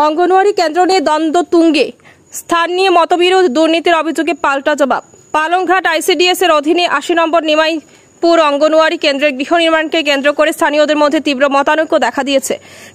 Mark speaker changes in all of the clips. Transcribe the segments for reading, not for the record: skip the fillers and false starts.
Speaker 1: অঙ্গনওয়াড়ি কেন্দ্র নিয়ে দ্বন্দ্ব তুঙ্গে, স্থান নিয়ে মতবিরোধ, দুর্নীতির অভিযোগে পাল্টা জবাব। পালংঘাট আইসিডিএস এর অধীনে ৮০ নম্বর নিমাইপুর অঙ্গনওয়াড়ি কেন্দ্রের গৃহ নির্মাণকে কেন্দ্র করে স্থানীয়দের মধ্যে তীব্র মতানৈক্য দেখা দিয়েছে।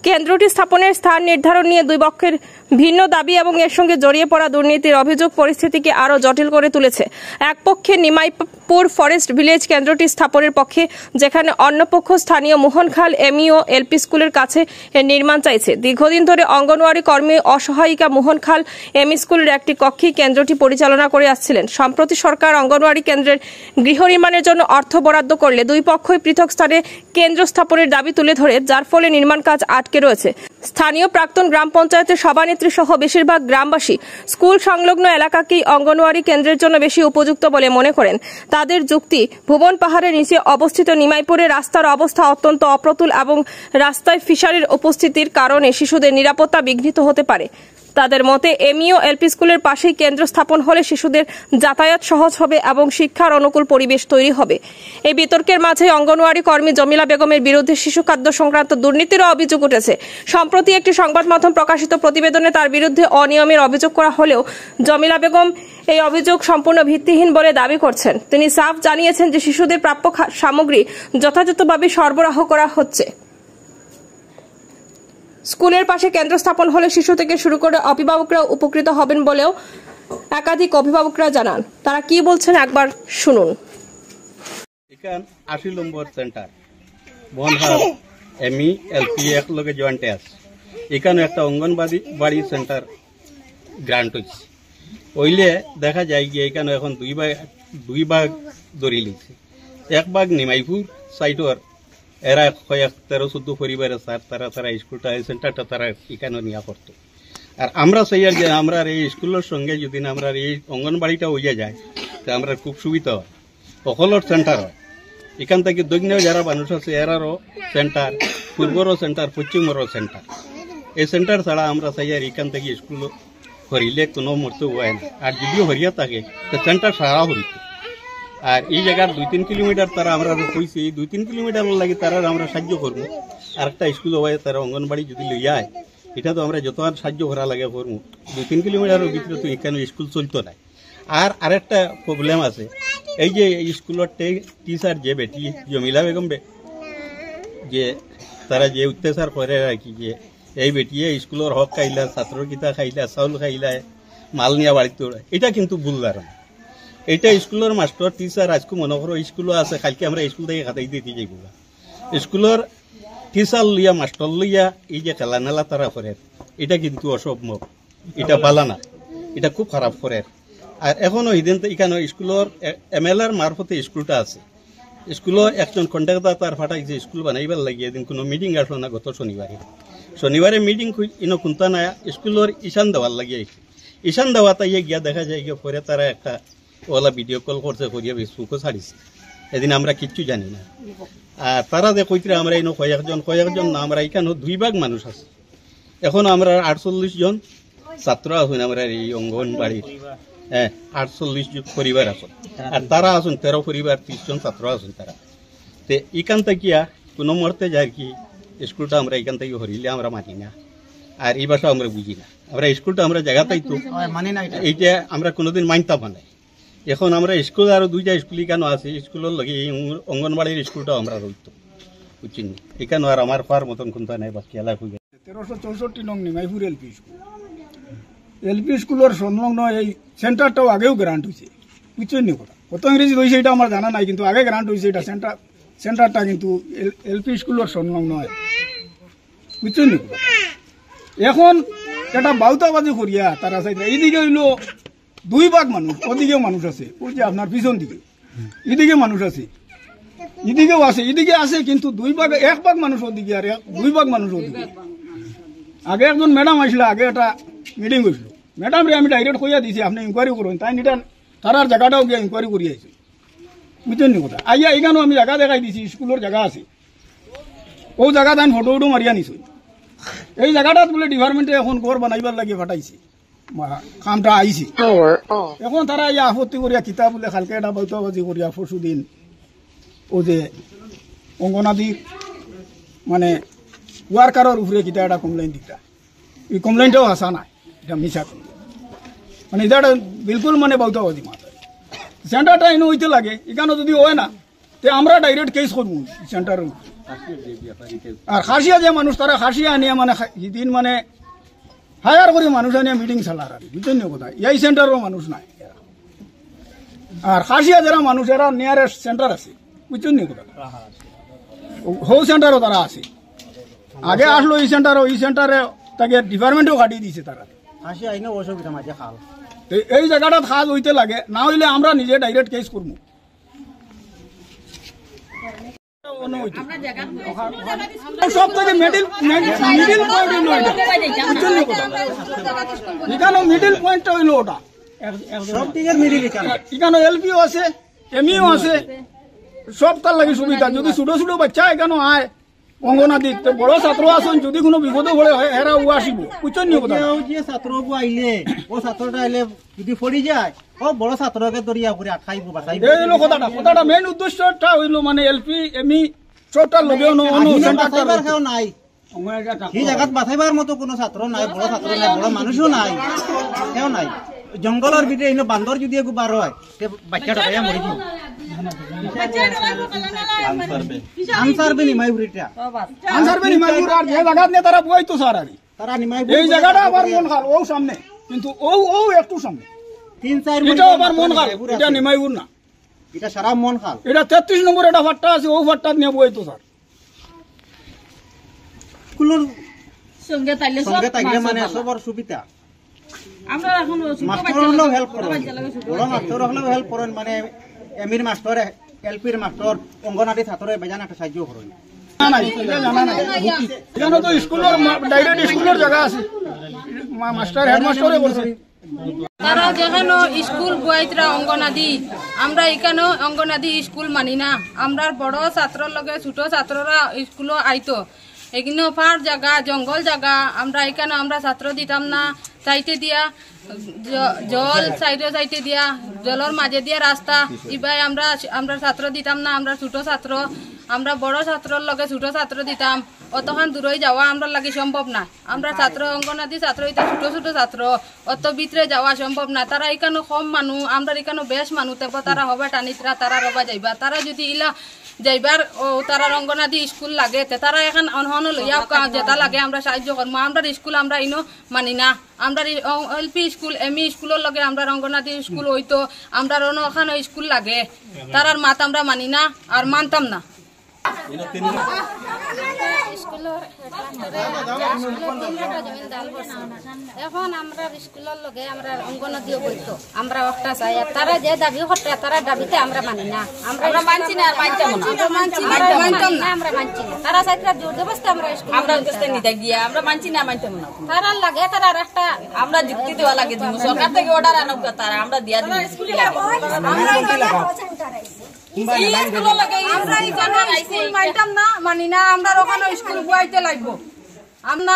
Speaker 1: কেন্দ্রটি স্থাপনের স্থান নির্ধারণ নিয়ে দুই পক্ষের ভিন্ন দাবি এবং এর সঙ্গে জড়িয়ে পড়া দুর্নীতির অভিযোগ পরিস্থিতিকে আরও জটিল করে তুলেছে। এক পক্ষে নিমাইপুর ফরেস্ট ভিলেজ কেন্দ্রটি স্থাপনের পক্ষে, যেখানে অন্য পক্ষ স্থানীয় মোহনখাল এমইও এলপি স্কুলের কাছে এর নির্মাণ চাইছে। দীর্ঘদিন ধরে অঙ্গনওয়াড়ি কর্মী অসহায়িকা মোহনখাল এমই স্কুলের একটি কক্ষেই কেন্দ্রটি পরিচালনা করে আসছিলেন। সম্প্রতি সরকার অঙ্গনওয়াড়ি কেন্দ্রের গৃহ নির্মাণের জন্য অর্থ বরাদ্দ করলে দুই পক্ষই পৃথক স্থানে কেন্দ্র স্থাপনের দাবি তুলে ধরে, যার ফলে নির্মাণ কাজ আটকে রয়েছে। স্থানীয় প্রাক্তন গ্রাম পঞ্চায়েতের সভানেত্রী সহ বেশিরভাগ গ্রামবাসী স্কুল সংলগ্ন এলাকাকেই অঙ্গনওয়াড়ি কেন্দ্রের জন্য বেশি উপযুক্ত বলে মনে করেন। তাদের যুক্তি, ভুবন পাহাড়ের নিচে অবস্থিত নিমাইপুরে রাস্তার অবস্থা অত্যন্ত অপ্রতুল এবং রাস্তায় ফিশারির উপস্থিতির কারণে শিশুদের নিরাপত্তা বিঘ্নিত হতে পারে। তাদের মতে এমইও এলপি স্কুলের পাশেই কেন্দ্র স্থাপন হলে শিশুদের যাতায়াত সহজ হবে এবং শিক্ষার অনুকূল পরিবেশ তৈরি হবে। এই বিতর্কের মাঝে অঙ্গনওয়াড়ি কর্মী জমিলা বেগমের বিরুদ্ধে শিশু খাদ্য সংক্রান্ত দুর্নীতিরও অভিযোগ উঠেছে। সম্প্রতি একটি সংবাদ মাধ্যম প্রকাশিত প্রতিবেদনে তার বিরুদ্ধে অনিয়মের অভিযোগ করা হলেও জমিলা বেগম এই অভিযোগ সম্পূর্ণ ভিত্তিহীন বলে দাবি করছেন। তিনি সাফ জানিয়েছেন যে শিশুদের প্রাপ্য সামগ্রী যথাযথভাবে সরবরাহ করা হচ্ছে। স্কুলের পাশে কেন্দ্র স্থাপন হলে শিশু থেকে শুরু করে অভিভাবকরা উপকৃত হবেন বলেও একাধিক অভিভাবকরা জানান। তারা কি বলছেন একবার শুনুন।
Speaker 2: এখান ৮০ নম্বর সেন্টার বনহাট এমই এলপি এক লগে জয়েন্টে আছে। এখানে একটা অঙ্গনবাড়ি সেন্টার গ্রান্ট হয়েছে। ওইলে দেখা যায় গিয়ে এখানে এখন দুই ভাগ ধরে লিখছে। এক ভাগ নিমাইপুর সাইটর এরা কয়েক 13-14 পরিবারের স্যার তারা স্কুলটা এই সেন্টারটা তারা এখানে নিয়ে করতো। আর আমরা চাই যে আমরা এই স্কুলের সঙ্গে যদি আমরা এই অঙ্গনবাড়িটা হইয়া যায় তো আমরা খুব সুবিধা হয়। সকলের সেন্টার হয়। এখান থেকে দক্ষিণেও যারা মানুষ আছে এরারও সেন্টার, পূর্বরও সেন্টার, পশ্চিমেরও সেন্টার। এই সেন্টার ছাড়া আমরা চাই আর এখান থেকে স্কুল হরিলে কোনো মরতে হয় না। আর যদিও হরিয়া থাকে তো সেন্টার সারা হরিত। আর এই জায়গার 2-3 কিলোমিটার তারা আমরা কইছি, এই 2-3 কিলোমিটার লাগে তারা আমরা সাহায্য করবো। আর একটা স্কুল হয় তারা অঙ্গনবাড়ি যদি লইয়া আয়, এটা তো আমরা যত আর সাহায্য করা লাগে করবো। 2-3 কিলোমিটারের ভিতরে তো এখানে স্কুল চলতো না। আর আরেকটা প্রবলেম আছে, এই যে স্কুলের টিচার যে বেটি জমিলা বেগম যে তারা যে অত্যাচার করে আর কি, যে এই বেটিয়ে স্কুলের হক খাইলা, ছাত্রর কিতা খাইলা, চাউল খাইলা, মাল নিয়ে বাড়িতে, এটা কিন্তু ভুল ধারণা। এটা স্কুলের মাস্টার টিচার আজকে মনে করো স্কুলও আছে, কালকে আমরা স্কুল থেকে খাতাই দিতে যাইব। স্কুলের টিচার লইয়া মাস্টার লইয়া এই যে খেলা নেলা তারা করে, এটা কিন্তু অসম্ভব, এটা পালা না, এটা খুব খারাপ করে। আর এখনো এখানে স্কুলের MLAর মারফতে স্কুলটা আছে। স্কুলের একজন কন্ট্রাক্টর তার ফাটাইছে স্কুল বানাইবার লাগিয়ে, এদিন কোনো মিটিং আসলো না। গত শনিবারে মিটিং ইনো খুনতা না, স্কুলের ঈশান দেওয়ার লাগিয়ে ঈশান দেওয়া তাই গিয়া দেখা যায় গিয়ে পরে তারা একটা ওলা ভিডিও কল করছে, করিয়া ফেসবুকও ছাড়িছে। এদিন আমরা কিচ্ছু জানি না। আর তারা যে কইতে আমরা ইনো কয়েকজন না, আমরা এখানে 2 ভাগ মানুষ আছে। এখন আমরা 48 জন ছাত্র আছেন আমরা এই অঙ্গনবাড়ির। 48 পরিবার আছেন। আর তারা আছেন 13 পরিবার, 30 জন ছাত্র আছেন তারা। তে এখান থেকে কোনো মরতে যায় কি স্কুলটা আমরা এখান থেকে হরিলে আমরা মানি না। আর এই ভাষা আমরা বুঝি না। আমরা স্কুলটা আমরা জায়গাতেই তো মানি না, এইটা আমরা কোনোদিন মানতাম না। এখন আমরা স্কুল আরো 2টা স্কুল এখানে আছে, স্কুলের লগে এই অঙ্গনবাড়ির স্কুলটাও আমরা রইতো বুঝছি না। এখানে আর আমার পার মতন কোনটা নাই, বাকি এলাকা হয়ে
Speaker 3: 1364 নং নিমাইপুর এলপি স্কুল। এলপি স্কুলের সংলগ্ন এই সেন্টারটাও আগেও গ্রান্ট হয়েছে, বুঝছেন নি কথা। কত ইংরেজি হয়েছে এটা আমার জানা নাই, কিন্তু আগে গ্রান্ট হয়েছে। এটা সেন্টারটা কিন্তু এলপি স্কুলের সংলগ্ন হয়, বুঝছেন নি কথা। এখন এটা বাউতাবাজি করিয়া তারা চাইছে এইদিকে হইলো 2 ভাগ মানুষ, ওদিকেও মানুষ আছে, ওই যে আপনার পিছন দিকে এদিকে মানুষ আছে, এদিকেও আছে, এদিকে আছে, কিন্তু 1 ভাগ মানুষ ওদিকে আর 2 ভাগ মানুষ ওদিকে। আগে একজন ম্যাডাম আসলে, আগে একটা মিটিং হয়েছিল, ম্যাডাম রে আমি ডাইরেক্ট কইয়া দিয়েছি আপনি ইনকোয়ারি করুন, তাই এটা তারার জায়গাটাও গিয়ে ইনকোয়ারি করিয়াছে, বুঝছেন নি কথা। আইয়া এখানেও আমি জায়গা দেখাই দিছি, স্কুলের জায়গা আছে, ও জায়গা তাই ফটো মারিয়া নিছ। এই জায়গাটা বলে ডিপার্টমেন্টে এখন ঘর বানাইবার লাগে ফাটাইছে, কামটা আইছে। এখন তারা ইয়া আপত্তি করিয়া কিতাব বলে কালকে এটা বৈতবাজি করিয়া পরশু দিন ও যে অঙ্গনাদির মানে ওয়ার্কারের উপরে কিতা একটা কমপ্লেইন দিতা, এই কমপ্লেনটাও আসা নাই, এটা মিছা মানে এটা বিলকুল মানে বৌতাবাদী মাথা। সেন্টারটা এনে হইতে লাগে, এখানে যদি হয় না তে আমরা ডাইরেক্ট কেস করবো সেন্টারের। আর খাসিয়া যে মানুষ তারা খাসিয়া আনিয়া মানে সেদিন মানে হায়ার করে মানুষ আনিয়া মিটিং চালার আর বুঝছেন কথা। এই সেন্টারেরও মানুষ নাই। আর খাসিয়া যারা মানুষ এরা নিয়ারেস্ট সেন্টার আছে বুঝছেন কথা, হো সেন্টারও তারা আছে। আগে আসলো এই সেন্টারে তাকে ডিপার্টমেন্টও কাটিয়ে দিয়েছে তারা। এই জায়গাটা খাজ হইতে লাগে, না হইলে আমরা নিজে ডাইরেক্ট কেস করবো। সব থেকে মিডিল পয়েন্টটা হইলো ওটা। এখানে এলপিও আছে, এমইও আছে, সব তার লাগে সুবিধা। যদি ছোট ছোট বাচ্চা এখানে আয় অঙ্গনাদি, বড় ছাত্র আসুন, যদি কোনো বিপদ হলে হেরা ও আসিব বুঝছেন নি কথা।
Speaker 4: যে ছাত্রবু আইলে ও ছাত্রটা আইলে যদি পড়ি যায় ও বড় ছাত্রকে দরিয়া করে আটকাইব বাঁচাইব।
Speaker 3: এই হলো কথাটা মেইন উদ্দেশ্যটা হইলো মানে এলপি এমই সবটার লগে
Speaker 4: বাঁচাইবার কেউ নাই, এই জায়গাত বাঁচাইবার মতো কোনো ছাত্র নাই, বড় ছাত্র নাই, বড় মানুষও নাই, কেউ নাই। জঙ্গলের ভিতরে এনে বান্দর যদি একটু বার হয় বাচ্চাটা খাইয়া মরি যাব। আনসারবে নিমাইপুরিটা
Speaker 3: আনসারবে নিমাইপুর আর যে জায়গা নিয়ে তারা বইতো স্যার আর
Speaker 4: তারা নিমাইপুর
Speaker 3: এই জায়গাটা আবার মন খাল ও সামনে, কিন্তু ও একটু সামনে
Speaker 4: 3-4
Speaker 3: এটা আবার মন খাল, এটা নিমাইপুর না,
Speaker 4: এটা সারা মন খাল।
Speaker 3: এটা 33 নম্বর এটা ফাট্টা আছে, ও ফাট্টা নিয়ে বইতো স্যার।
Speaker 4: স্কুলের সঙ্গে তাইলে মানে সবার সুবিধা।
Speaker 5: আমরা এখন
Speaker 4: মাস্টার হলেও হেল্প করেন, বড় মাস্টার হলেও হেল্প করেন, মানে এমির মাস্টার, এলপির মাস্টার, অঙ্গনাদি ছাত্রের বেজান একটা সাহায্য করেন।
Speaker 3: এখানে তো স্কুলের ডাইরেক্ট স্কুলের জায়গা আছে, মাস্টার হেডমাস্টারে বলছে
Speaker 5: তারা যেখানে স্কুল বইতরা অঙ্গনাদি, আমরা এখানে অঙ্গনাদি স্কুল মানি না। আমরা বড় ছাত্রর লগে ছোট ছাত্ররা স্কুলও আইতো, এখানে ফার জায়গা জঙ্গল জায়গা, আমরা এখানে আমরা ছাত্র দিতাম না। চাইতে দিয়া জল সাইডে দিয়া জলের মাঝে দিয়া রাস্তা, ইবাই আমরা ছাত্র দিতাম না। আমরা ছোট ছাত্র, আমরা বড় ছাত্রর লগে ছোট ছাত্র দিতাম, অতখান দূরে যাওয়া আমরা লাগে সম্ভব না। আমরা ছাত্র অঙ্গনাদি ছাত্র হইতে ছোট ছোট ছাত্র, অত ভিতরে যাওয়া সম্ভব না। তারা এখানে কম মানুষ, আমরা এখানে বেশ মানুষ, তারপর তারা হবা টানিতরা, তারা রবা যাইবা। তারা যদি ইলা যাইবার ও তারা অঙ্গনাদি স্কুল লাগে, তারা এখন অনহন লইয়া যেটা লাগে আমরা সাহায্য করবো। আমরা স্কুল আমরা ইনো মানি না। আমরা এলপি স্কুল এমই স্কুলের লগে আমরা অঙ্গনাদি স্কুল হইতো, আমরা ওখানে স্কুল লাগে, তারার মাত আমরা মানি না আর মানতাম না।
Speaker 6: এখন আমরা স্কুলের লগে আমরা অঙ্গনদিও বলতো, আমরা একটা চাই। তারা যে দাবি করতে তারা দাবিতে আমরা মানি না, আমরা মানছি না, আমরা মানছি না। তারা চাইতে জোর জবরদস্তি আমরা স্কুল আমরা নিতে গিয়া আমরা মানছি না, মানতাম না। তারা লাগে তারা একটা আমরা যুক্তি দেওয়া লাগে, সরকার থেকে অর্ডার আনুক, তারা আমরা দিয়া দিব।
Speaker 5: মানি না, আমরা ওখানে স্কুল বুয়াইতে লাগবো।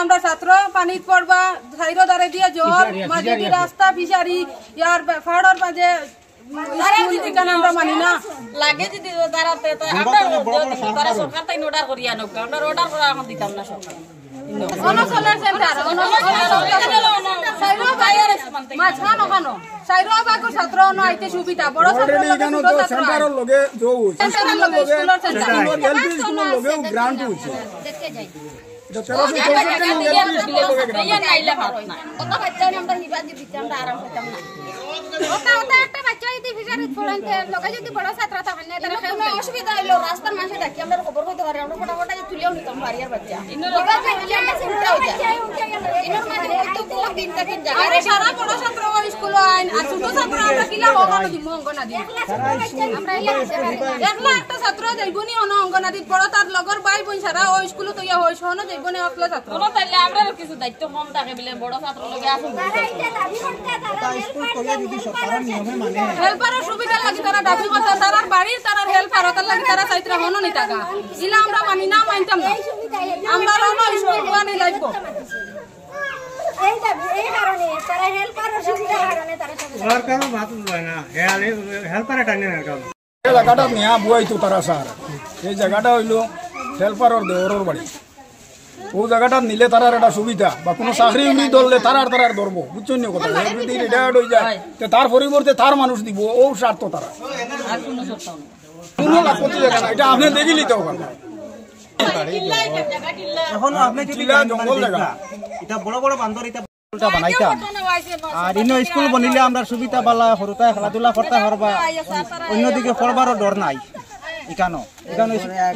Speaker 5: আমরা ছাত্র পানিত পড়বা, সাইডো দাঁড়ে দিয়ে জল, মাঝে দিয়ে রাস্তা, ফিশারি, ইয়ার ফাড়র মাঝে আমরা মানি না।
Speaker 6: লাগে যদি দাঁড়াতে তারা সরকার তাই অর্ডার করি আনুক, আমরা অর্ডার করা এখন দিতাম না সরকার।
Speaker 5: ছাত্র আইতে সুবিধা, বড় ছাত্র
Speaker 6: অসুবিধা হইলো রাস্তার মাসে ডাকি আমরা খবর করতে পারি, আমরা ফটাফট তুলেও নিতাম বাড়ির বাচ্চা।
Speaker 5: সারা বড় ছাত্র স্কুল আইন আর ছোট ছাত্র আমরা কিলা দিব অঙ্গনাদি। একলা একটা ছাত্র যাইবনি অন অঙ্গনাদি, বড় তার লগর ভাই বোন সারা ও স্কুল তো ইয়া হইছ না যাইবনি একলা ছাত্র।
Speaker 6: তাইলে আমরা কিছু দায়িত্ব কম থাকে বলে বড় ছাত্র লগে আসুন।
Speaker 5: হেল্পারের সুবিধা লাগি তারা দাবি করতে, তারার বাড়ির তারার হেল্পার তার লাগি তারা চাইতে হন নি টাকা ইলা আমরা মানি না, মানতাম না। আমরা রনো স্কুল বানি লাগব
Speaker 6: এই দাবি এই কারণে তারা হেল্পারের সুবিধা কারণে তারা
Speaker 4: ওর কারণে ভাত লয় না, হেল্পারে টানে না কারণ
Speaker 3: এই জায়গাটা নিয়া বুয়াইতো তারা স্যার। এই জায়গাটা হইলো হেল্পারের দেওরের বাড়ি, ও জায়গাটা নিলে তারার একটা সুবিধা বা কোনো চাকরি উনি ধরলে তারার ধরবো বুঝছেন না কথা যদি রিটায়ার্ড হয়ে যায় তো তার পরিবর্তে তার মানুষ দিব ও স্বার্থ তারা কোনো আপত্তি জায়গা না এটা আপনি দেখিলি তো ওখানে
Speaker 4: এখন আপনি যদি
Speaker 3: চিলা জঙ্গল জায়গা
Speaker 4: এটা বড় বড় বান্দর এটা বানাইতাম আর ইনো স্কুল বনিলে আমরা সুবিধা পালা সরুতায় খেলাধুলা করতে পারবা অন্যদিকে পড়বারও ডর নাই এখানো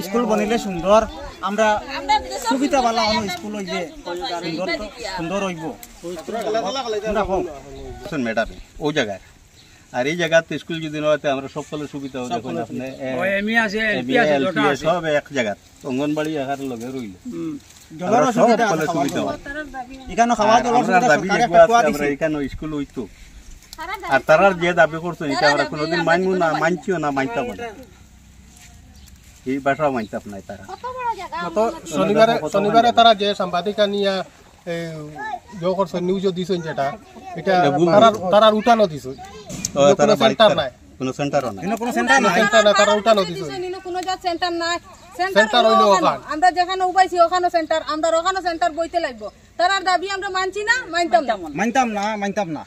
Speaker 4: স্কুল বনিলে সুন্দর আমরা সুবিধা পালা স্কুল হইবে সুন্দর হইব
Speaker 2: ম্যাডাম ও জায়গায় আর এই জায়গাতে স্কুল যদি নয় আমরা সকলের সুবিধা হবে দেখুন আপনি সব এক জায়গা অঙ্গনবাড়ি একার লগে রইল স্কুল হইতো আর তারার যে দাবি করতো এটা আমরা কোনোদিন মানবো না মানছিও না মানতাম না এই বাসাও মানতাম নাই তারা
Speaker 7: শনিবারে তারা যে সাংবাদিকা নিয়ে করছে নিউজ দিছেন যেটা এটা তারার উঠানো দিছে কোনো সেন্টার নাই
Speaker 2: কোনো সেন্টারও নাই
Speaker 7: কোনো সেন্টার নাই তারা উঠানো দিছে
Speaker 5: কোনো সেন্টার নাই
Speaker 7: সেন্টার হইলো ওখান
Speaker 5: আমরা যেখানে উপাইছি ওখানে সেন্টার আমরা ওখানে সেন্টার বইতে লাগবো তারার দাবি আমরা মানছি না মানতাম না
Speaker 4: মানতাম না